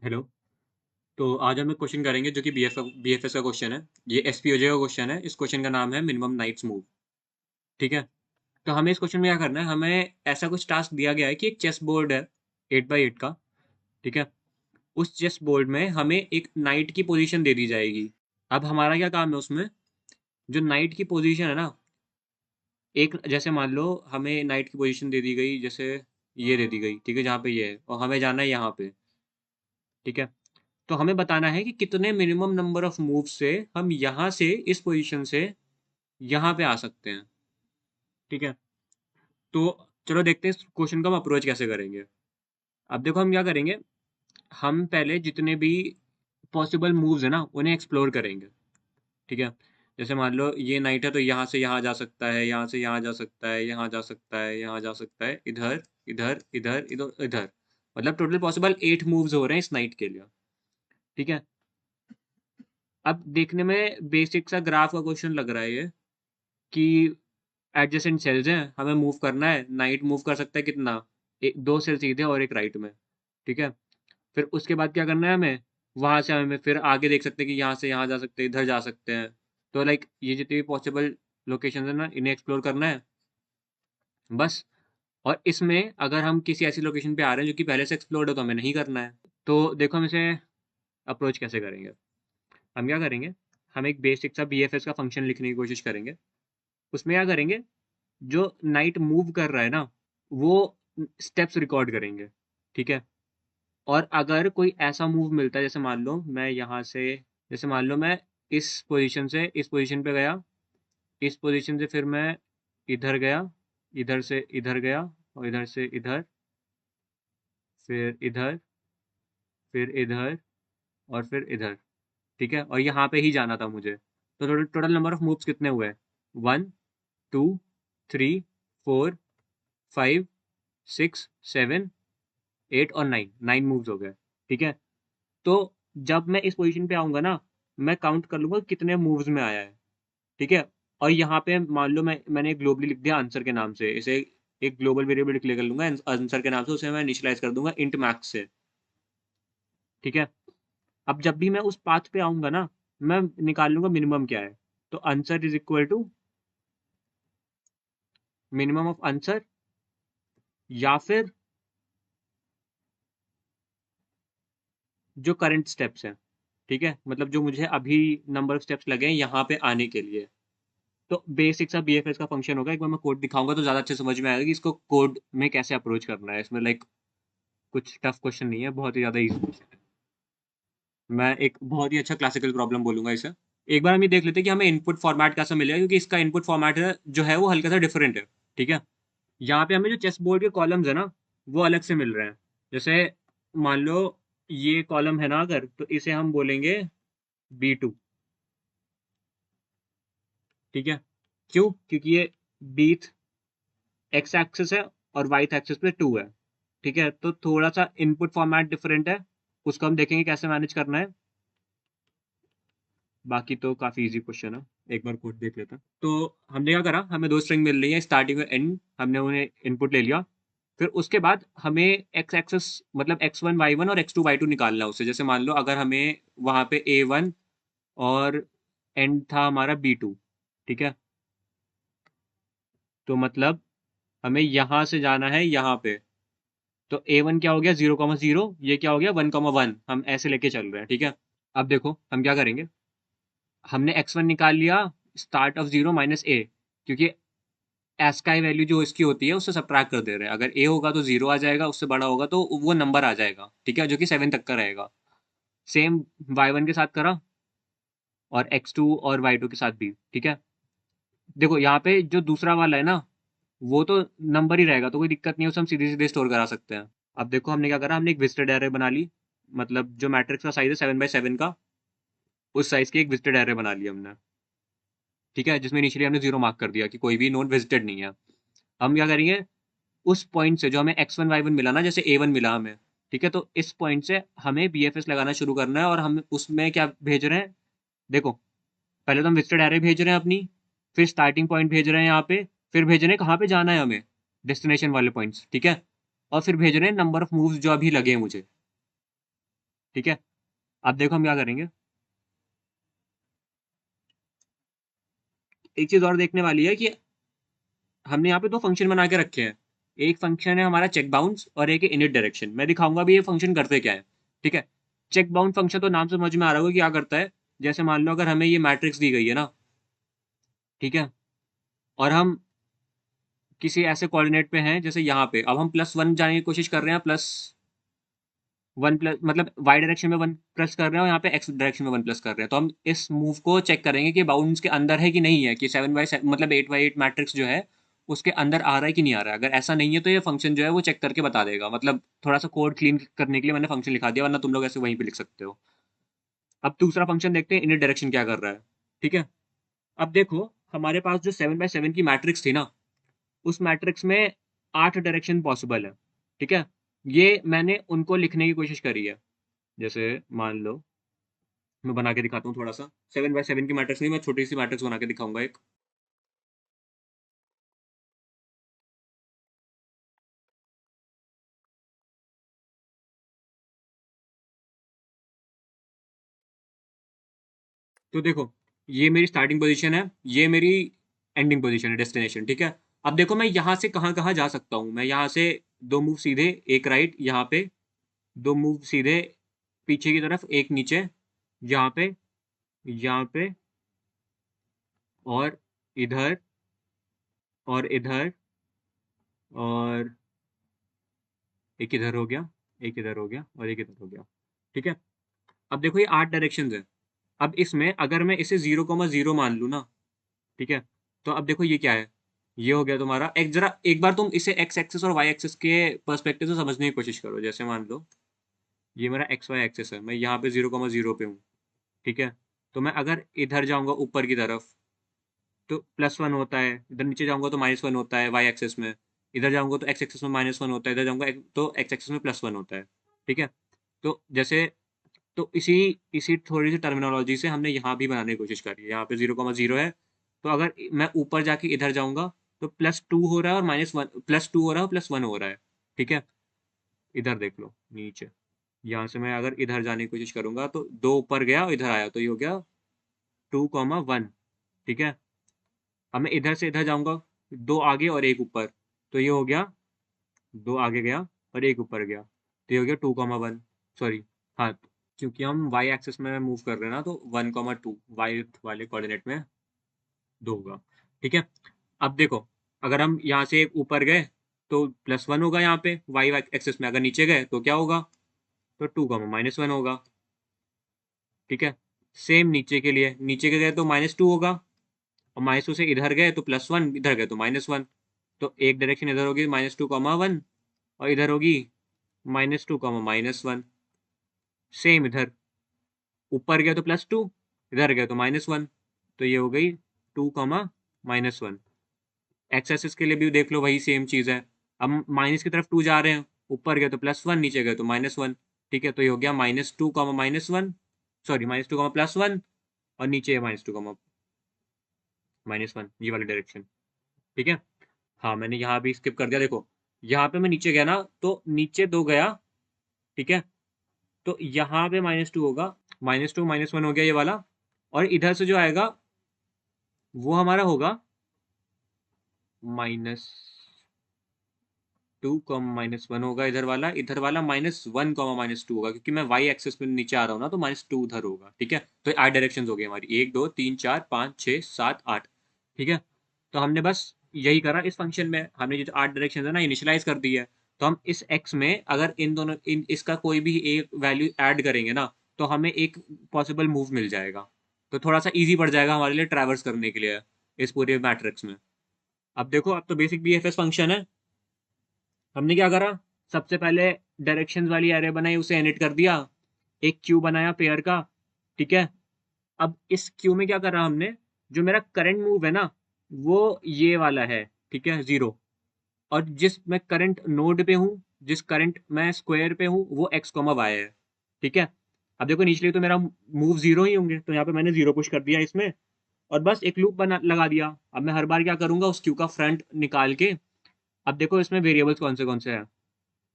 Hello. तो आज हम एक क्वेश्चन करेंगे जो कि बीएफएस का क्वेश्चन है। ये एसपीओजे का क्वेश्चन है। इस क्वेश्चन का नाम है मिनिमम नाइट्स मूव। ठीक है। तो हमें इस क्वेश्चन में क्या करना है, हमें ऐसा कुछ टास्क दिया गया है कि एक चेस बोर्ड है 8x8 का। ठीक है। उस चेस बोर्ड में हमें एक नाइट की पोजीशन दे दी जाएगी। अब हमारा क्या काम है उसमें, जो नाइट की पोजीशन है ना, एक जैसे मान लो हमें नाइट की पोजीशन दे दी गई, जैसे ये दे दी गई, ठीक है, जहाँ पे ये है और हमें जाना है यहाँ पे। ठीक है। तो हमें बताना है कि कितने मिनिमम नंबर ऑफ मूव से हम यहाँ से इस पोजीशन से यहाँ पे आ सकते हैं। ठीक है। तो चलो देखते हैं इस क्वेश्चन का हम अप्रोच कैसे करेंगे। अब देखो हम क्या करेंगे, हम पहले जितने भी पॉसिबल मूव्स है ना उन्हें एक्सप्लोर करेंगे। ठीक है। जैसे मान लो ये नाइट है तो यहाँ से यहाँ जा सकता है, यहाँ से यहाँ जा सकता है, यहाँ जा सकता है, यहाँ जा सकता है, इधर इधर इधर इधर इधर। मतलब टोटल पॉसिबल 8 मूव्स हो रहे हैं इस नाइट के लिए। ठीक है। अब देखने में बेसिक सा ग्राफ का क्वेश्चन लग रहा है ये, कि एडजेसेंट सेल्स हैं, हमें मूव करना है। नाइट मूव कर सकता है कितना, दो सेल सीधे और एक राइट में। ठीक है। फिर उसके बाद क्या करना है हमें, वहां से हमें फिर आगे देख सकते हैं कि यहाँ से यहाँ जा सकते हैं, इधर जा सकते हैं। तो लाइक ये जितनी भी पॉसिबल लोकेशन है ना, इन्हें एक्सप्लोर करना है बस। और इसमें अगर हम किसी ऐसी लोकेशन पे आ रहे हैं जो कि पहले से एक्सप्लोर्ड है तो हमें नहीं करना है। तो देखो हम इसे अप्रोच कैसे करेंगे। हम क्या करेंगे, हम एक बेसिक सा बीएफएस का फंक्शन लिखने की कोशिश करेंगे। उसमें क्या करेंगे, जो नाइट मूव कर रहा है ना, वो स्टेप्स रिकॉर्ड करेंगे। ठीक है। और अगर कोई ऐसा मूव मिलता है, जैसे मान लो मैं यहाँ से, जैसे मान लो मैं इस पोजीशन से इस पोजीशन पे गया, इस पोजीशन से फिर मैं इधर गया, इधर से इधर गया, और इधर से इधर, फिर इधर, फिर इधर, और फिर इधर। ठीक है। और यहाँ पे ही जाना था मुझे। तो total total number of moves कितने हुए, 1 2 3 4 5 6 7 8 और 9 मूव्स हो गए। ठीक है। तो जब मैं इस पोजीशन पे आऊंगा ना, मैं काउंट कर लूंगा कितने मूव्स में आया है। ठीक है। और यहाँ पे मान लो मैंने ग्लोबली लिख दिया आंसर के नाम से, इसे एक ग्लोबल वेरिएबल डिक्लेयर कर लूंगा आंसर के नाम से, उसे मैं इनिशियलाइज कर दूंगा इंट मैक्स से। ठीक है। अब जब भी मैं उस पाथ पे आऊंगा ना, मैं निकाल लूंगा मिनिमम क्या है। तो answer is equal to minimum of answer, या फिर जो करंट स्टेप्स हैं। ठीक है। मतलब जो मुझे अभी नंबर ऑफ स्टेप्स लगे हैं यहाँ पे आने के लिए। तो बेसिक सा बीएफएस का फंक्शन होगा। एक बार मैं कोड दिखाऊंगा तो ज़्यादा अच्छे समझ में आएगा कि इसको कोड में कैसे अप्रोच करना है। इसमें लाइक कुछ टफ क्वेश्चन नहीं है, बहुत ही ज़्यादा ईजी क्वेश्चन है। मैं एक बहुत ही अच्छा क्लासिकल प्रॉब्लम बोलूंगा इसे। एक बार हम ये देख लेते हैं कि हमें इनपुट फॉर्मेट कैसा मिलेगा, क्योंकि इसका इनपुट फॉर्मेट है जो है वो हल्का सा डिफरेंट है। ठीक है। यहाँ पे हमें जो चेस बोर्ड के कॉलम्स है ना, वो अलग से मिल रहे हैं। जैसे मान लो ये कॉलम है ना, अगर तो इसे हम बोलेंगे B2। ठीक है। क्यों, क्योंकि ये बीथ एक्स एक्सिस है और वाई एक्सिस पे 2 है। ठीक है। तो थोड़ा सा इनपुट फॉर्मेट डिफरेंट है, उसको हम देखेंगे कैसे मैनेज करना है। बाकी तो काफी इजी क्वेश्चन है। एक बार कोड देख लेते हैं। तो हमने क्या करा, हमें दो स्ट्रिंग मिल रही है स्टार्टिंग और एंड, हमने उन्हें इनपुट ले लिया। फिर उसके बाद हमें एक्स एक्सेस मतलब x1 y1 और x2 y2 निकालना है उससे। जैसे मान लो अगर हमें वहां पे A1 और एंड था हमारा B2। ठीक है। तो मतलब हमें यहाँ से जाना है यहाँ पे। तो A1 क्या हो गया, 0,0, ये क्या हो गया 1,1। हम ऐसे लेके चल रहे हैं। ठीक है। अब देखो हम क्या करेंगे, हमने x1 निकाल लिया, स्टार्ट ऑफ 0 - a, क्योंकि एस का वैल्यू जो इसकी होती है उससे सब्ट्रैक्ट कर दे रहे हैं। अगर ए होगा तो 0 आ जाएगा, उससे बड़ा होगा तो वो नंबर आ जाएगा। ठीक है, जो कि 7 तक का रहेगा। सेम y1 के साथ करा, और x2 और y2 के साथ भी। ठीक है। देखो यहाँ पे जो दूसरा वाला है ना, वो तो नंबर ही रहेगा, तो कोई दिक्कत नहीं है, उसे हम सीधे सीधे स्टोर करा सकते हैं। अब देखो हमने क्या करा, हमने एक विजिटेड एरे बना ली। मतलब जो मैट्रिक्स का साइज है 7 by 7 का, उस साइज की एक विजिटेड एरे बना ली हमने। ठीक है। जिसमें इनिशियली हमने 0 मार्क कर दिया कि कोई भी नोड विजिटेड नहीं है। हम क्या करेंगे, उस पॉइंट से जो हमें x1 y1 मिला ना, जैसे A1 मिला हमें। ठीक है। तो इस पॉइंट से हमें बीएफएस लगाना शुरू करना है, और हम उसमें क्या भेज रहे हैं, देखो पहले तो हम विजिटेड एरे भेज रहे हैं अपनी, फिर स्टार्टिंग पॉइंट भेज रहे हैं यहाँ पे, फिर भेज रहे हैं कहाँ पे जाना है हमें, डेस्टिनेशन वाले पॉइंट्स। ठीक है। और फिर भेज रहे हैं नंबर ऑफ मूव्स जो अभी लगे हैं मुझे। ठीक है, अब देखो हम क्या करेंगे, एक चीज और देखने वाली है कि हमने यहाँ पे दो फंक्शन बना के रखे हैं। एक फंक्शन है हमारा चेक बाउंस और एक है इनिट डायरेक्शन। मैं दिखाऊंगा भी ये फंक्शन करते क्या है। ठीक है, चेक बाउंड फंक्शन तो नाम से समझ में आ रहा होगा क्या करता है। जैसे मान लो अगर हमें ये मैट्रिक्स दी गई है ना, ठीक है, और हम किसी ऐसे कोऑर्डिनेट पे हैं जैसे यहाँ पे, अब हम +1 जाने की कोशिश कर रहे हैं, +1 प्लस मतलब वाई डायरेक्शन में 1 प्लस कर रहे हैं और यहाँ पे एक्स डायरेक्शन में 1 प्लस कर रहे हैं, तो हम इस मूव को चेक करेंगे कि बाउंड्स के अंदर है कि नहीं है, कि 7/7 मतलब 8/8 मैट्रिक्स जो है उसके अंदर आ रहा है कि नहीं आ रहा है। अगर ऐसा नहीं है तो ये फंक्शन जो है वो चेक करके बता देगा। मतलब थोड़ा सा कोड क्लीन करने के लिए मैंने फंक्शन लिखा दिया, वरना तुम लोग ऐसे वहीं पे लिख सकते हो। अब दूसरा फंक्शन देखते हैं इनिट डायरेक्शन क्या कर रहा है। ठीक है, अब देखो हमारे पास जो 7/7 की मैट्रिक्स थी ना, उस मैट्रिक्स में 8 डायरेक्शन पॉसिबल है। ठीक है, ये मैंने उनको लिखने की कोशिश करी है। जैसे मान लो मैं बना के दिखाता हूँ थोड़ा सा, 7/7 की मैट्रिक्स नहीं, मैं छोटी सी मैट्रिक्स बना के दिखाऊंगा एक। तो देखो, ये मेरी स्टार्टिंग पोजीशन है, ये मेरी एंडिंग पोजीशन है, डेस्टिनेशन। ठीक है, अब देखो मैं यहाँ से कहाँ कहाँ जा सकता हूँ। मैं यहाँ से दो मूव सीधे, एक राइट यहाँ पे, दो मूव सीधे पीछे की तरफ, एक नीचे यहाँ पे, यहाँ पे, और इधर, और इधर, और एक इधर हो गया, एक इधर हो गया, और एक इधर हो गया। ठीक है, अब देखो ये 8 डायरेक्शंस है। अब इसमें अगर मैं इसे 0,0 मान लूँ ना, ठीक है, तो अब देखो ये क्या है, ये हो गया तुम्हारा एक, जरा एक बार तुम इसे एक्स एक्सिस और वाई एक्सिस के पर्सपेक्टिव से समझने की कोशिश करो। जैसे मान लो ये मेरा एक्स वाई एक्सिस है, मैं यहाँ पे 0,0 पे हूँ। ठीक है, तो मैं अगर इधर जाऊंगा ऊपर की तरफ तो +1 होता है, इधर नीचे जाऊंगा तो -1 होता है वाई एक्सिस में, इधर जाऊंगा तो एक्स एक्सिस में -1 होता है, इधर जाऊंगा तो एक्स एक्सिस में +1 होता है। ठीक है, तो जैसे, तो इसी इसी थोड़ी सी टर्मिनोलॉजी से हमने यहाँ भी बनाने की कोशिश करी है। यहाँ पे 0,0 है, तो अगर मैं ऊपर जाके इधर जाऊंगा तो +2 हो रहा है और -1, +2 हो रहा है और +1 हो रहा है। ठीक है, इधर देख लो नीचे, यहाँ से मैं अगर इधर जाने की कोशिश करूंगा तो दो ऊपर गया और इधर आया, तो ये हो गया 2,1। ठीक है, अब मैं इधर से इधर जाऊंगा, दो आगे और एक ऊपर, तो ये हो गया, दो आगे गया और एक ऊपर गया, तो ये हो गया 2,1। सॉरी, हाँ, क्योंकि हम वाई एक्सिस में मूव कर रहे हैं ना, तो 1,2 वाई वाले कोऑर्डिनेट में दो होगा। ठीक है, अब देखो अगर हम यहाँ से ऊपर गए तो +1 होगा यहाँ पे वाई एक्सिस में, अगर नीचे गए तो क्या होगा, तो 2,-1 होगा। ठीक है, सेम नीचे के लिए, नीचे के गए तो -2 होगा, और -2 से इधर गए तो +1, इधर गए तो -1, तो एक डायरेक्शन इधर होगी -2,1 और इधर होगी -2,-1। सेम इधर ऊपर गया तो +2, इधर गया तो -1, तो ये हो गई 2,-1। एक्स एक्सिस के लिए भी देख लो वही सेम चीज़ है। अब माइनस की तरफ 2 जा रहे हैं, ऊपर गए तो +1, नीचे गए तो -1। ठीक है, तो ये हो गया -2,-1, सॉरी -2,+1, और नीचे है -2,-1, ये वाली डायरेक्शन। ठीक है, हाँ मैंने यहाँ भी स्किप कर दिया। देखो यहाँ पे मैं नीचे गया ना, तो नीचे दो गया। ठीक है, तो यहाँ पे -2 होगा, -2, -1 हो गया ये वाला, और इधर से जो आएगा वो हमारा होगा -2, -1 होगा इधर वाला, इधर वाला -1, -2 होगा, क्योंकि मैं वाई एक्सिस में नीचे आ रहा हूँ ना, तो -2 उधर होगा। ठीक है, तो 8 डायरेक्शन हो गई हमारी, 1, 2, 3, 4, 5, 6, 7, 8। ठीक है, तो हमने बस यही करा इस फंक्शन में, हमने जो 8 डायरेक्शन है ना इनिशियलाइज कर दी है। तो हम इस एक्स में अगर इन दोनों इसका कोई भी एक वैल्यू ऐड करेंगे ना, तो हमें एक पॉसिबल मूव मिल जाएगा, तो थोड़ा सा ईजी पड़ जाएगा हमारे लिए ट्रैवर्स करने के लिए इस पूरे मैट्रिक्स में। अब देखो, अब तो बेसिक बीएफएस फंक्शन है। हमने क्या करा, सबसे पहले डायरेक्शंस वाली एरे बनाई, उसे एडिट कर दिया, एक क्यू बनाया पेयर का। ठीक है, अब इस क्यू में क्या करा हमने, जो मेरा करंट मूव है ना, वो ये वाला है। ठीक है, 0, और जिस मैं करंट नोड पे हूँ, जिस करंट मैं स्क्वायर पे हूँ, वो x, y है। ठीक है, अब देखो निचले तो मेरा मूव 0 ही होंगे, तो यहाँ पे मैंने 0 पुश कर दिया इसमें, और बस एक लूप बना लगा दिया। अब मैं हर बार क्या करूंगा, उस क्यू का फ्रंट निकाल के, अब देखो इसमें वेरिएबल्स कौन से हैं।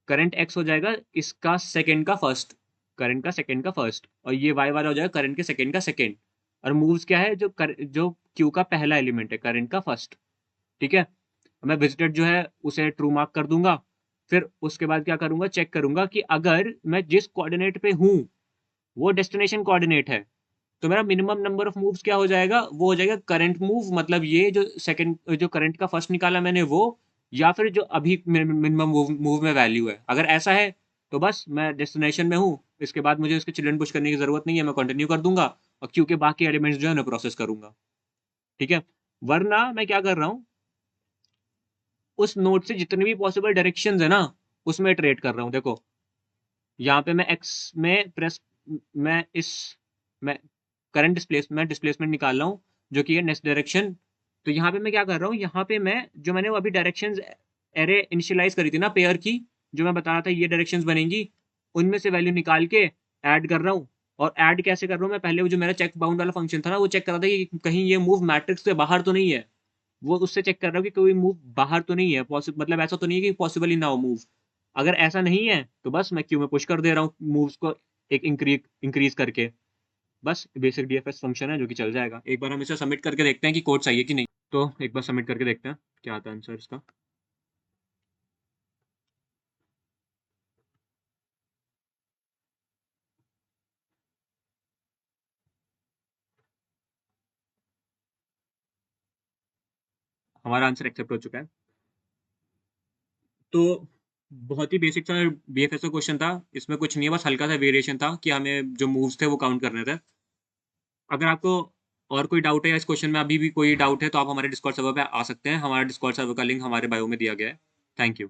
करंट एक्स हो जाएगा इसका सेकंड का फर्स्ट, करंट का सेकंड का फर्स्ट, और ये y वाला हो जाएगा करंट के सेकंड का सेकंड। और मूव्स क्या है, जो क्यू का पहला एलिमेंट है करंट का फर्स्ट। ठीक है, मैं विजिटेड जो है उसे ट्रू मार्क कर दूंगा। फिर उसके बाद क्या करूंगा, चेक करूंगा कि अगर मैं जिस कोऑर्डिनेट पे हूं वो डेस्टिनेशन कोऑर्डिनेट है, तो मेरा मिनिमम नंबर ऑफ मूव्स क्या हो जाएगा, वो हो जाएगा करंट मूव, मतलब ये जो सेकंड जो करंट का फर्स्ट निकाला मैंने वो, या फिर जो अभी मिनिमम मूव में वैल्यू है। अगर ऐसा है तो बस मैं डेस्टिनेशन में हूँ, इसके बाद मुझे उसके चिल्ड्रन पुश करने की जरूरत नहीं है, मैं कंटिन्यू कर दूंगा और क्यू के बाकी एलिमेंट्स जो है मैं प्रोसेस करूंगा। ठीक है, वरना मैं क्या कर रहा हूँ, उस नोड से जितने भी पॉसिबल डायरेक्शंस है ना उसमें ट्रेड कर रहा हूँ। देखो यहाँ पे मैं एक्स में प्रेस, मैं इस मैं करंट डिस्प्लेसमेंट निकाल रहा हूँ जो कि है नेक्स्ट डायरेक्शन। तो यहाँ पे मैं क्या कर रहा हूँ, यहाँ पे मैं जो मैंने वो अभी डायरेक्शंस एरे इनिशियलाइज करी थी ना पेयर की, जो मैं बता रहा था ये डायरेक्शंस बनेंगी, उनमें से वैल्यू निकाल के ऐड कर रहा हूँ। और ऐड कैसे कर रहा हूँ, मैं पहले वो जो मेरा चेक बाउंड वाला फंक्शन था ना वो चेक कर रहा था कि कहीं ये मूव मैट्रिक्स से बाहर तो नहीं है। वो उससे चेक कर रहा हूँ कि कोई मूव बाहर तो नहीं है, मतलब ऐसा तो नहीं है कि पॉसिबल ही ना हो मूव। अगर ऐसा नहीं है तो बस मैं क्यू में पुश कर दे रहा हूँ मूव्स को एक इंक्रीज करके। बस बेसिक डीएफएस फंक्शन है जो कि चल जाएगा। एक बार हम इसे सबमिट करके देखते हैं कि कोड सही है कि नहीं। तो एक बार सबमिट करके देखते हैं क्या आता है आंसर इसका। हमारा आंसर एक्सेप्ट हो चुका है। तो बहुत ही बेसिक सा बीएफएस का क्वेश्चन था, इसमें कुछ नहीं है, बस हल्का सा वेरिएशन था कि हमें जो मूव्स थे वो काउंट करने थे। अगर आपको और कोई डाउट है या इस क्वेश्चन में अभी भी कोई डाउट है तो आप हमारे डिस्कॉर्ड सर्वर पे आ सकते हैं। हमारा डिस्कॉर्ड सर्वर का लिंक हमारे बायो में दिया गया है। Thank you.